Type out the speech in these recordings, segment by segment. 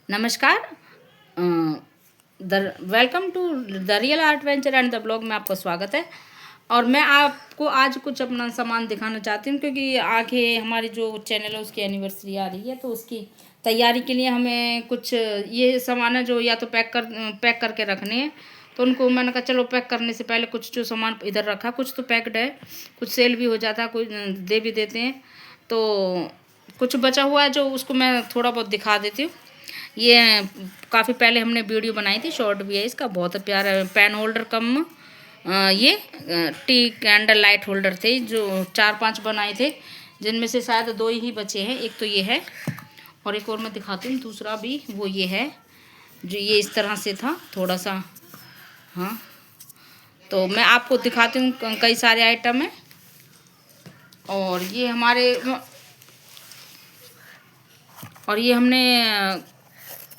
नमस्कार। Welcome to the real art venture and the blog में आपका स्वागत है। और मैं आपको आज कुछ अपना सामान दिखाना चाहती हूँ, क्योंकि आगे हमारी जो चैनल है उसकी एनिवर्सरी आ रही है, तो उसकी तैयारी के लिए हमें कुछ ये सामान है जो या तो पैक करके रखने हैं। तो उनको मैंने कहा चलो पैक करने से पहले कुछ जो सामान इधर रखा, कुछ तो पैक्ड है, कुछ सेल भी हो जाता है, कुछ दे भी देते हैं। तो कुछ बचा हुआ है जो उसको मैं थोड़ा बहुत दिखा देती हूँ। ये काफ़ी पहले हमने वीडियो बनाई थी, शॉर्ट भी है इसका, बहुत प्यारा पेन होल्डर कम ये टी कैंडल लाइट होल्डर थे, जो 4-5 बनाए थे, जिनमें से शायद 2 ही बचे हैं। एक तो ये है और एक और मैं दिखाती हूँ, दूसरा भी वो ये है, जो ये इस तरह से था थोड़ा सा। हाँ, तो मैं आपको दिखाती हूँ, कई सारे आइटम हैं। और ये हमने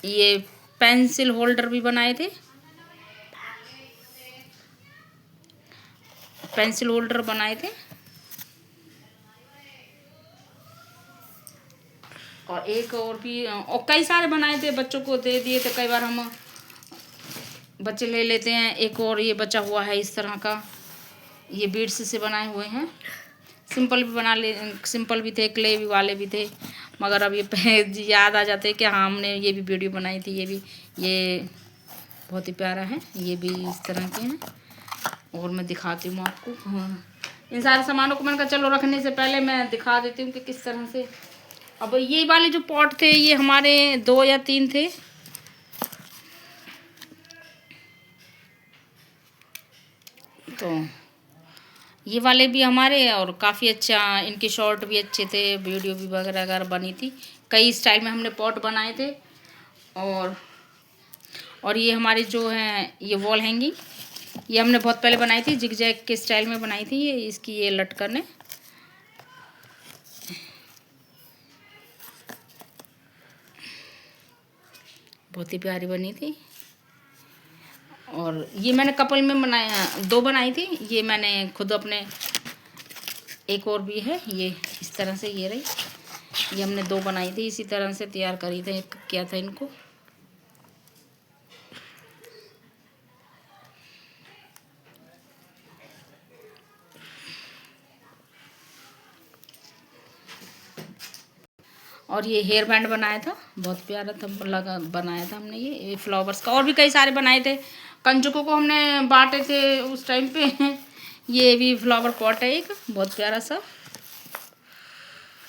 ये पेंसिल होल्डर भी बनाए थे, पेंसिल होल्डर बनाए थे। और एक और भी, और कई सारे बनाए थे, बच्चों को दे दिए थे। कई बार हम बच्चे ले लेते हैं। एक और ये बचा हुआ है इस तरह का, ये बीड्स से बनाए हुए हैं। सिंपल भी थे, क्ले भी वाले भी थे, मगर अब ये याद आ जाते हैं कि हाँ हमने ये भी वीडियो बनाई थी। ये बहुत ही प्यारा है, ये भी इस तरह के हैं। और मैं दिखाती हूँ आपको। हाँ, इन सारे सामानों को मैंने कहा चलो रखने से पहले मैं दिखा देती हूँ कि किस तरह से। अब ये वाले जो पॉट थे, ये हमारे 2 या 3 थे। तो ये वाले भी हमारे, और काफ़ी अच्छा, इनके शॉर्ट भी अच्छे थे, वीडियो भी वगैरह बनी थी। कई स्टाइल में हमने पॉट बनाए थे। और ये हमारी जो है ये वॉल हैंगिंग, ये हमने बहुत पहले बनाई थी, जिगजैग के स्टाइल में बनाई थी। ये इसकी ये लटकन है, बहुत ही प्यारी बनी थी। और ये मैंने कपल में बनाया, 2 बनाई थी। ये मैंने खुद अपने, एक और भी है ये इस तरह से, ये रही, ये हमने 2 बनाई थी, इसी तरह से तैयार करी थी, किया था इनको। और ये हेयर बैंड बनाया था, बहुत प्यारा था, बनाया था हमने ये फ्लावर्स का। और भी कई सारे बनाए थे, कंजकों को हमने बांटे थे उस टाइम पे। ये भी फ्लावर पॉट है एक, बहुत प्यारा सा।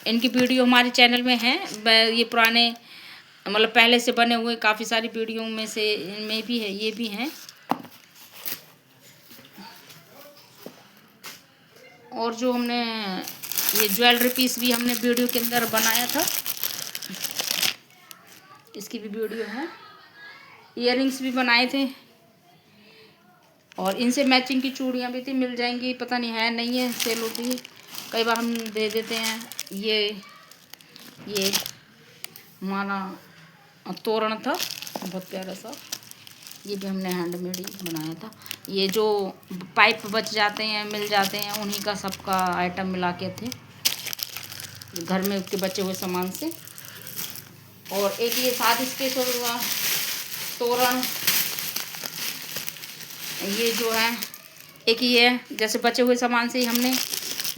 इनकी वीडियो हमारे चैनल में है। ये पुराने, मतलब पहले से बने हुए काफ़ी सारी वीडियो में से इनमें भी है, ये भी हैं। और जो हमने ये ज्वेलरी पीस भी हमने वीडियो के अंदर बनाया था, इसकी भी वीडियो है। इयररिंग्स भी बनाए थे, और इनसे मैचिंग की चूड़ियाँ भी थी, मिल जाएंगी, पता नहीं है नहीं है, सेल होती है, कई बार हम दे देते हैं। ये हमारा तोरण था, बहुत प्यारा सा, ये भी हमने हैंडमेड ही बनाया था। ये जो पाइप बच जाते हैं, मिल जाते हैं, उन्हीं का सबका आइटम मिला के थे, घर में के बचे हुए सामान से। और एक ये साथ स्पेशल हुआ तोरण, ये जो है एक ये है, जैसे बचे हुए सामान से ही हमने,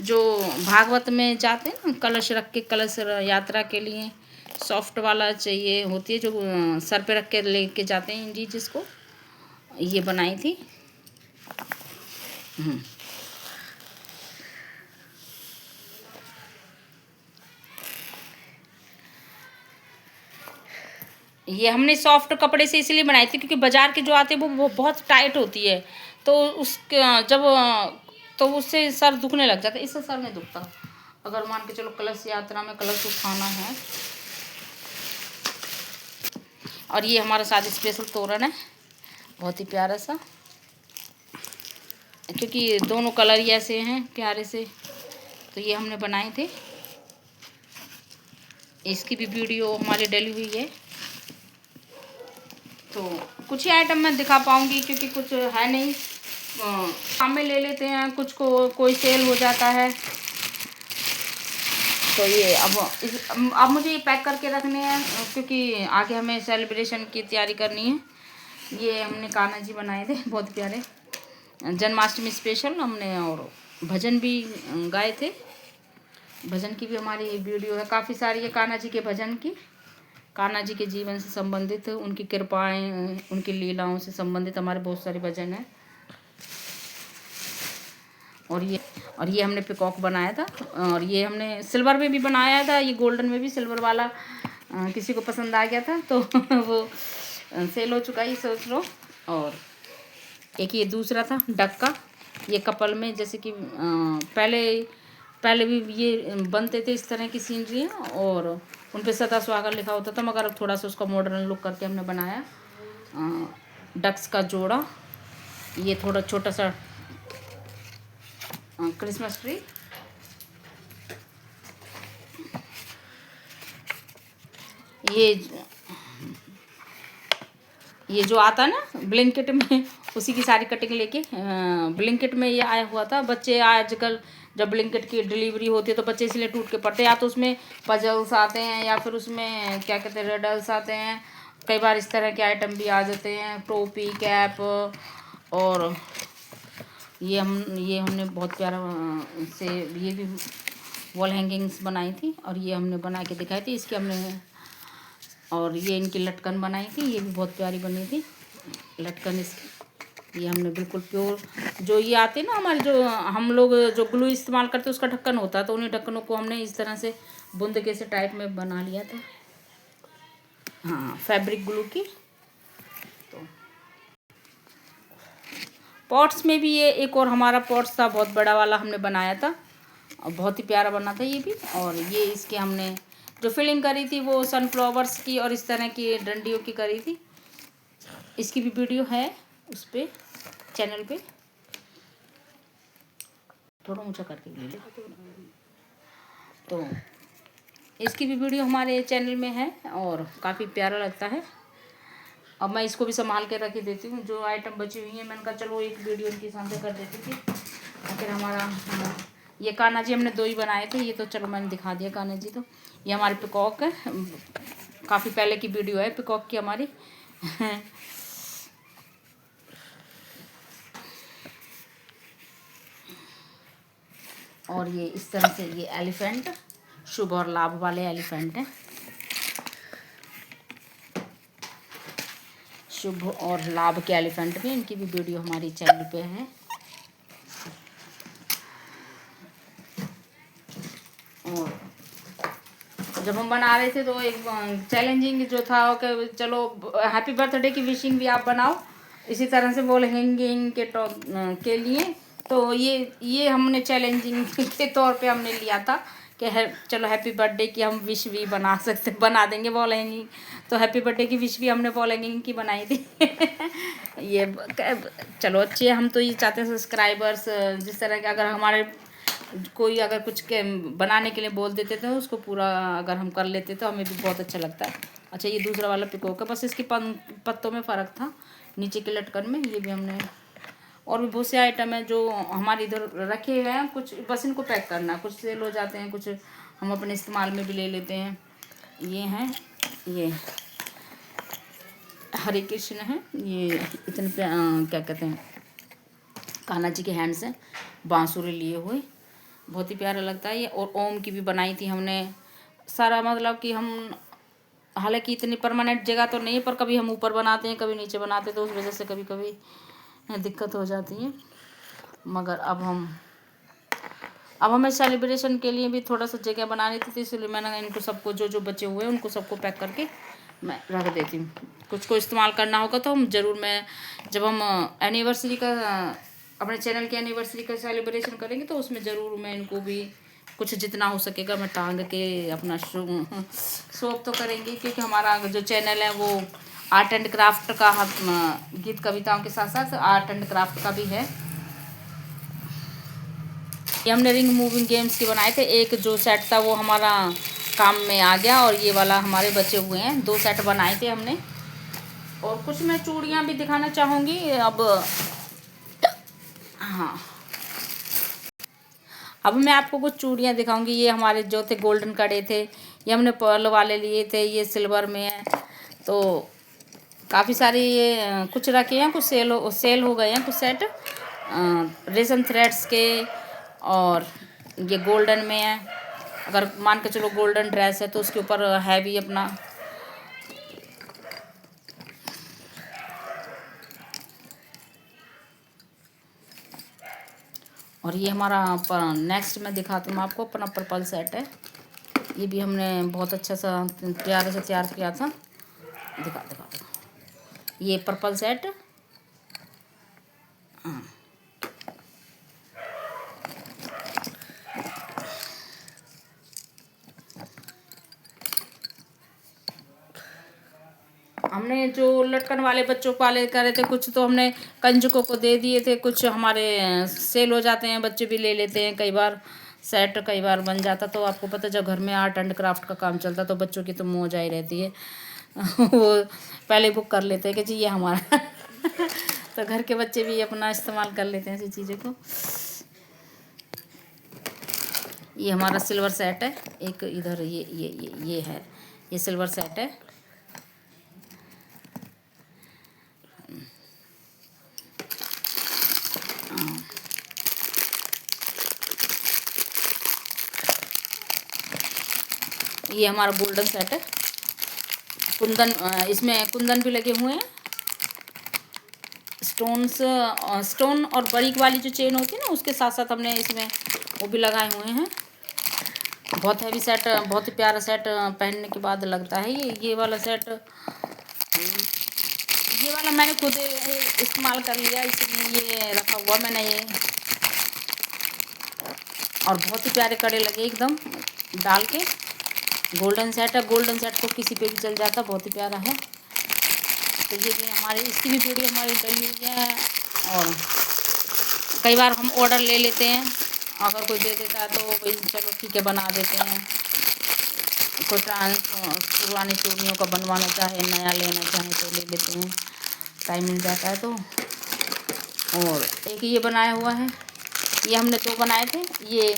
जो भागवत में जाते हैं ना, कलश रख के, कलश यात्रा के लिए सॉफ्ट वाला चाहिए होती है, जो सर पे रख के लेके जाते हैं जी, जिसको ये बनाई थी। ये हमने सॉफ्ट कपड़े से इसलिए बनाई थी, क्योंकि बाज़ार के जो आते हैं वो बहुत टाइट होती है, तो उसके जब तो उससे सर दुखने लग जाता है। इससे सर नहीं दुखता, अगर मान के चलो कलश यात्रा में कलश उठाना है। और ये हमारा शादी स्पेशल तोरण है, बहुत ही प्यारा सा, क्योंकि दोनों कलर ही ऐसे हैं प्यारे से, तो ये हमने बनाए थे। इसकी भी वीडियो हमारी डली हुई है। तो कुछ ही आइटम मैं दिखा पाऊँगी, क्योंकि कुछ है नहीं, काम में ले लेते हैं, कुछ को कोई सेल हो जाता है। तो ये अब मुझे ये पैक करके रखने हैं, क्योंकि आगे हमें सेलिब्रेशन की तैयारी करनी है। ये हमने कान्हा जी बनाए थे, बहुत प्यारे, जन्माष्टमी स्पेशल हमने, और भजन भी गाए थे। भजन की भी हमारी वीडियो है काफ़ी सारी है, कान्हा जी के भजन की, कान्हा जी के जीवन से संबंधित, उनकी कृपाएं, उनकी लीलाओं से संबंधित हमारे बहुत सारे भजन हैं। और ये हमने पिकॉक बनाया था, और ये हमने सिल्वर में भी बनाया था, ये गोल्डन में भी, सिल्वर वाला किसी को पसंद आ गया था तो वो सेल हो चुका है, सोच लो। और एक ये दूसरा था डक का, ये कपल में, जैसे कि पहले भी ये बनते थे इस तरह की सीनरी, और उन पे सदा सुहागर लिखा होता था, मगर अब थोड़ा सा उसका मॉडर्न लुक करके हमने बनाया। डक्स का जोड़ा, ये थोड़ा छोटा सा क्रिसमस ट्री, ये जो आता ना ब्लिंकिट में, उसी की सारी कटिंग लेके ब्लिंकिट में ये आया हुआ था। बच्चे आजकल जब ब्लिंकिट की डिलीवरी होती है तो बच्चे इसलिए टूट के पड़ते हैं, या तो उसमें पजल्स आते हैं, या फिर उसमें क्या कहते हैं रिडल्स आते हैं, कई बार इस तरह के आइटम भी आ जाते हैं, टोपी, कैप। और ये हमने बहुत प्यारा से ये भी वॉल हैंगिंग्स बनाई थी, और ये हमने बना के दिखाई थी इसकी हमने। और ये इनकी लटकन बनाई थी, ये भी बहुत प्यारी बनी थी लटकन इसकी। ये हमने बिल्कुल प्योर, जो ये आते हैं ना हमारे, जो हम लोग जो ग्लू इस्तेमाल करते हैं उसका ढक्कन होता है, तो उन्हीं ढक्कनों को हमने इस तरह से बूंद के से टाइप में बना लिया था, हाँ, फैब्रिक ग्लू की। तो पॉट्स में भी ये एक और हमारा पॉट्स था, बहुत बड़ा वाला हमने बनाया था, और बहुत ही प्यारा बना था ये भी। और ये इसके हमने जो फिलिंग करी थी वो सनफ्लावर्स की और इस तरह की डंडियों की करी थी। इसकी भी वीडियो है उस पर, चैनल पे, थोड़ा ऊंचा करके ले ले, तो इसकी भी वीडियो हमारे चैनल में है, और काफ़ी प्यारा लगता है। अब मैं इसको भी संभाल के रख ही देती हूँ, जो आइटम बची हुई है मैंने कहा चलो एक वीडियो इनकी सामने कर देती थी। फिर हमारा ये कान्हा जी हमने 2 ही बनाए थे, ये तो चलो मैंने दिखा दिया कान्हा जी। तो ये हमारी पिकॉक है, काफ़ी पहले की वीडियो है पिकॉक की हमारी और ये इस तरह से ये एलिफेंट, शुभ और लाभ वाले एलिफेंट हैं, शुभ और लाभ के एलिफेंट भी, इनकी भी वीडियो हमारी चैनल पे है। और जब हम बना रहे थे तो एक चैलेंजिंग जो था कि चलो हैप्पी बर्थडे की विशिंग भी आप बनाओ, इसी तरह से वॉल हैंगिंग के लिए। तो ये हमने चैलेंजिंग के तौर पे हमने लिया था कि चलो हैप्पी बर्थडे की हम विश भी बना देंगे वॉल हैंगिंग। तो हैप्पी बर्थडे की विश भी हमने वॉल हैंगिंग की बनाई थी ये चलो अच्छी है, हम तो ये चाहते हैं सब्सक्राइबर्स जिस तरह के, अगर हमारे कोई अगर कुछ के बनाने के लिए बोल देते थे उसको पूरा अगर हम कर लेते तो हमें भी बहुत अच्छा लगता है। अच्छा, ये दूसरा वाला पिकॉक है, बस इसके पत्तों में फ़र्क था, नीचे के लटकन में। ये भी हमने, और भी बहुत से आइटम है जो हमारे इधर रखे हुए हैं, कुछ बस इनको पैक करना, कुछ सेल हो जाते हैं, कुछ हम अपने इस्तेमाल में भी ले लेते हैं। ये हैं, ये हरे कृष्ण हैं, ये इतने क्या कहते हैं, कान्हा जी के हैंड्स हैं, बांसुरी लिए हुए, बहुत ही प्यारा लगता है ये। और ओम की भी बनाई थी हमने, सारा मतलब कि हम, हालांकि इतनी परमानेंट जगह तो नहीं है, पर कभी हम ऊपर बनाते हैं कभी नीचे बनाते हैं, तो उस वजह से कभी कभी दिक्कत हो जाती है। मगर अब हमें सेलिब्रेशन के लिए भी थोड़ा सा जगह बनानी थी, तो इसलिए मैंने इनको सबको जो बचे हुए हैं उनको सबको पैक करके मैं रख देती हूँ। कुछ को इस्तेमाल करना होगा तो हम ज़रूर, मैं जब हम एनिवर्सरी का, अपने चैनल की एनिवर्सरी का सेलिब्रेशन करेंगे तो उसमें ज़रूर मैं इनको भी कुछ जितना हो सकेगा मैं टांग के अपना शौक तो करेंगे, क्योंकि हमारा जो चैनल है वो आर्ट एंड क्राफ्ट का, गीत कविताओं के साथ साथ आर्ट एंड क्राफ्ट का भी है। ये हमने रिंग मूविंग गेम्स के बनाए थे, एक जो सेट था वो हमारा काम में आ गया, और ये वाला हमारे बचे हुए हैं, 2 सेट बनाए थे हमने। और कुछ मैं चूड़ियाँ भी दिखाना चाहूँगी अब। हाँ, अब मैं आपको कुछ चूड़ियाँ दिखाऊंगी। ये हमारे जो थे गोल्डन कड़े थे, ये हमने पर्ल वाले लिए थे, ये सिल्वर में है। तो काफ़ी सारी ये कुछ रखे हैं, कुछ सेल हो गए हैं कुछ सेट रेशम थ्रेड्स के, और ये गोल्डन में है। अगर मान के चलो गोल्डन ड्रेस है तो उसके ऊपर है भी अपना। और ये हमारा नेक्स्ट मैं दिखाती हूँ आपको, अपना पर्पल सेट है। ये भी हमने बहुत अच्छा सा प्यारे से तैयार किया था। दिखा ये पर्पल सेट। हाँ, हमने जो लटकन वाले बच्चों पाले करे थे, कुछ तो हमने कंजकों को दे दिए थे, कुछ हमारे सेल हो जाते हैं, बच्चे भी ले लेते हैं। कई बार सेट कई बार बन जाता। तो आपको पता है जब घर में आर्ट एंड क्राफ्ट का काम चलता तो बच्चों की तो मौज आई रहती है। वो पहले बुक कर लेते हैं कि जी ये हमारा तो घर के बच्चे भी अपना इस्तेमाल कर लेते हैं ऐसी चीज़ों को। ये हमारा सिल्वर सेट है। एक इधर ये है, ये सिल्वर सेट है। ये हमारा गोल्डन सेट है। कुंदन, इसमें कुंदन भी लगे हुए हैं, स्टोन और बारीक वाली जो चेन होती है ना, उसके साथ साथ हमने इसमें वो भी लगाए हुए हैं। बहुत हैवी सेट, बहुत ही प्यारा सेट पहनने के बाद लगता है। ये वाला सेट, ये वाला मैंने खुद इस्तेमाल कर लिया, इसलिए ये रखा हुआ मैंने ये। और बहुत ही प्यारे कड़े लगे एकदम डाल के। गोल्डन सेट है, गोल्डन सेट तो किसी पे भी चल जाता, बहुत ही प्यारा है। तो ये भी हमारे, इसकी भी वीडियो हमारी डली हुई है। और कई बार हम ऑर्डर ले लेते हैं, अगर कोई दे देता है तो भाई चलो ठीक है बना देते हैं। कोई पुरानी चूड़ियों का बनवाना चाहे, नया लेना चाहे तो ले लेते हैं, टाइम मिल जाता है तो। और एक ये बनाया हुआ है, ये हमने 2 बनाए थे। ये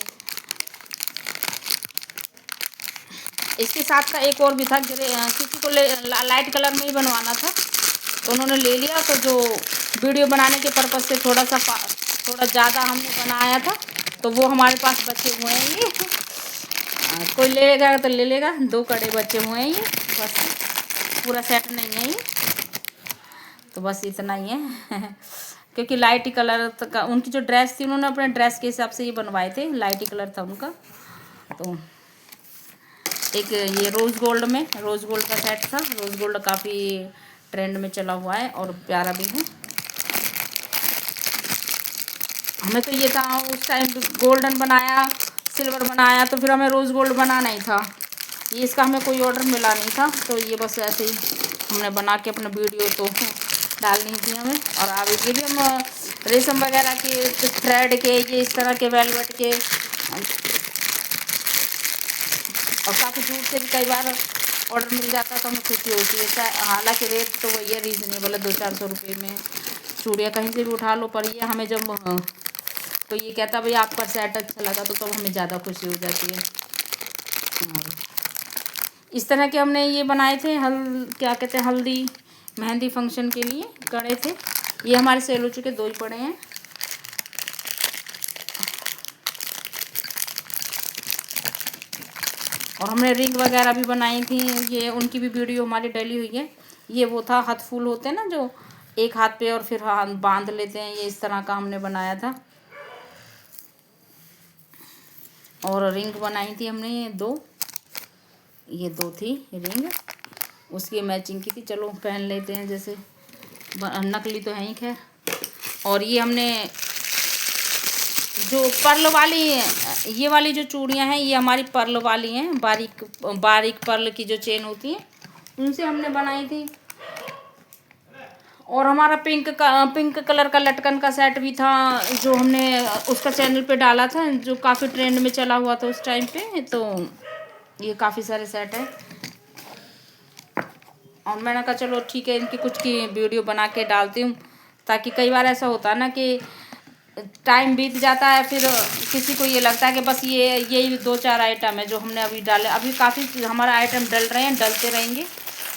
इसके साथ का एक और भी था, किसी को लाइट कलर में ही बनवाना था तो उन्होंने ले लिया। तो जो वीडियो बनाने के पर्पज़ से थोड़ा ज़्यादा हमने बनाया था, तो वो हमारे पास बचे हुए हैं। ये कोई लेगा तो ले लेगा, 2 कड़े बचे हुए हैं ये, बस पूरा सेट नहीं है ये, तो बस इतना ही है। क्योंकि लाइट ही कलर का उनकी जो ड्रेस थी, उन्होंने अपने ड्रेस के हिसाब से ये बनवाए थे, लाइट ही कलर था उनका। तो एक ये रोज़ गोल्ड का सेट था। रोज़ गोल्ड काफ़ी ट्रेंड में चला हुआ है और प्यारा भी है। हमें तो ये था उस टाइम गोल्डन बनाया, सिल्वर बनाया, तो फिर हमें रोज़ गोल्ड बनाना ही था। ये इसका हमें कोई ऑर्डर मिला नहीं था, तो ये बस ऐसे ही हमने बना के अपना वीडियो तो डालनी थी हमें। और आगे ये भी हम रेशम वगैरह के, थ्रेड के, ये इस तरह के वेलवेट के, और काफ़ी दूर से भी कई बार ऑर्डर मिल जाता तो हमें खुशी होती है। हालांकि रेट तो वही है, रीज़नेबल है, 200-400 रुपये में चूड़ियाँ कहीं से भी उठा लो। पर ये हमें जब तो ये कहता भाई आपका सेट अच्छा लगा, तो तब हमें ज़्यादा खुशी हो जाती है। और इस तरह के हमने ये बनाए थे, क्या कहते हैं, हल्दी मेहंदी फंक्शन के लिए कड़े थे। ये हमारे सेल हो चुके, 2 ही पड़े हैं। और हमने रिंग वगैरह भी बनाई थी, ये उनकी भी वीडियो हमारी डली हुई है। ये वो था, हाथ फूल होते हैं ना, जो एक हाथ पे और फिर हाथ बांध लेते हैं, ये इस तरह का हमने बनाया था। और रिंग बनाई थी हमने ये 2 थी रिंग, उसकी मैचिंग की थी। चलो पहन लेते हैं, जैसे नकली तो है ही खैर। और ये हमने जो पर्ल वाली, ये वाली जो चूड़ियाँ हैं, ये हमारी पर्ल वाली हैं, बारीक बारीक पर्ल की जो चेन होती है, उनसे हमने बनाई थी। और हमारा पिंक कलर का लटकन का सेट भी था, जो हमने उसका चैनल पे डाला था, जो काफ़ी ट्रेंड में चला हुआ था उस टाइम पे। तो ये काफ़ी सारे सेट हैं। और मैंने कहा चलो ठीक है, इनकी कुछ की वीडियो बना के डालती हूँ, ताकि कई बार ऐसा होता है ना कि टाइम बीत जाता है, फिर किसी को ये लगता है कि बस ये यही 2-4 आइटम है जो हमने अभी डाले। अभी काफ़ी हमारा आइटम डल रहे हैं, डलते रहेंगे,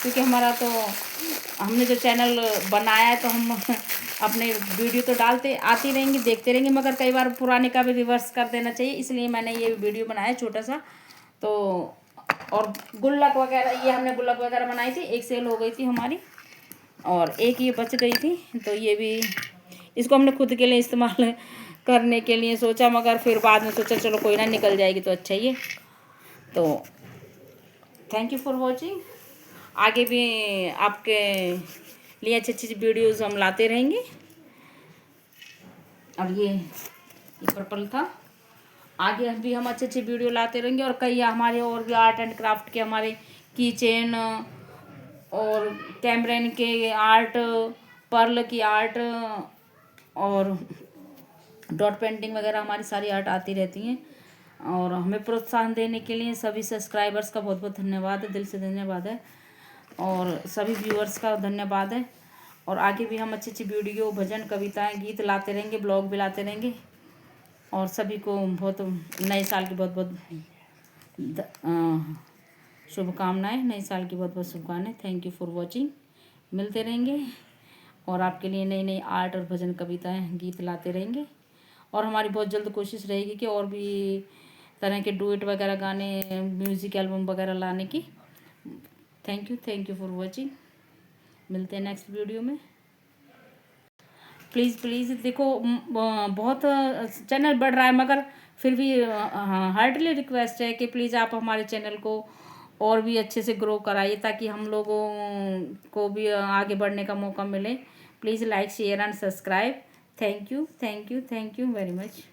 क्योंकि हमारा तो हमने जो चैनल बनाया है तो हम अपने वीडियो तो डालते आती रहेंगी, देखते रहेंगे, मगर कई बार पुराने का भी रिवर्स कर देना चाहिए, इसलिए मैंने ये वीडियो बनाया छोटा सा। तो और गुल्लक वगैरह, ये हमने गुल्लक वगैरह बनाई थी, एक सेल हो गई थी हमारी और एक ये बच गई थी, तो ये भी इसको हमने खुद के लिए इस्तेमाल करने के लिए सोचा, मगर फिर बाद में सोचा चलो कोई ना, निकल जाएगी तो अच्छा ही है। तो थैंक यू फॉर वॉचिंग। आगे भी आपके लिए अच्छी अच्छी वीडियोज़ हम लाते रहेंगे। और ये पर्पल था, आगे भी हम अच्छे अच्छे वीडियो लाते रहेंगे। और कई हमारे और भी आर्ट एंड क्राफ्ट के, हमारे की चेन और कैमरन के आर्ट, पर्ल की आर्ट और डॉट पेंटिंग वगैरह, हमारी सारी आर्ट आती रहती हैं। और हमें प्रोत्साहन देने के लिए सभी सब्सक्राइबर्स का बहुत बहुत धन्यवाद है, दिल से धन्यवाद है, और सभी व्यूअर्स का धन्यवाद है। और आगे भी हम अच्छी अच्छी वीडियो, भजन, कविताएं, गीत लाते रहेंगे, ब्लॉग भी लाते रहेंगे। और सभी को बहुत नए साल की बहुत बहुत शुभकामनाएं, नए साल की बहुत बहुत शुभकामनाएं। Thank you for watching. मिलते रहेंगे और आपके लिए नई नई आर्ट और भजन, कविताएं, गीत लाते रहेंगे। और हमारी बहुत जल्द कोशिश रहेगी कि और भी तरह के डुएट वगैरह गाने, म्यूज़िक एल्बम वगैरह लाने की। Thank you for watching. मिलते हैं नेक्स्ट वीडियो में। प्लीज़ प्लीज़ देखो, बहुत चैनल बढ़ रहा है, मगर फिर भी हार्डली रिक्वेस्ट है कि प्लीज़ आप हमारे चैनल को और भी अच्छे से ग्रो कराइए, ताकि हम लोगों को भी आगे बढ़ने का मौका मिले। Please like, share and subscribe. Thank you very much.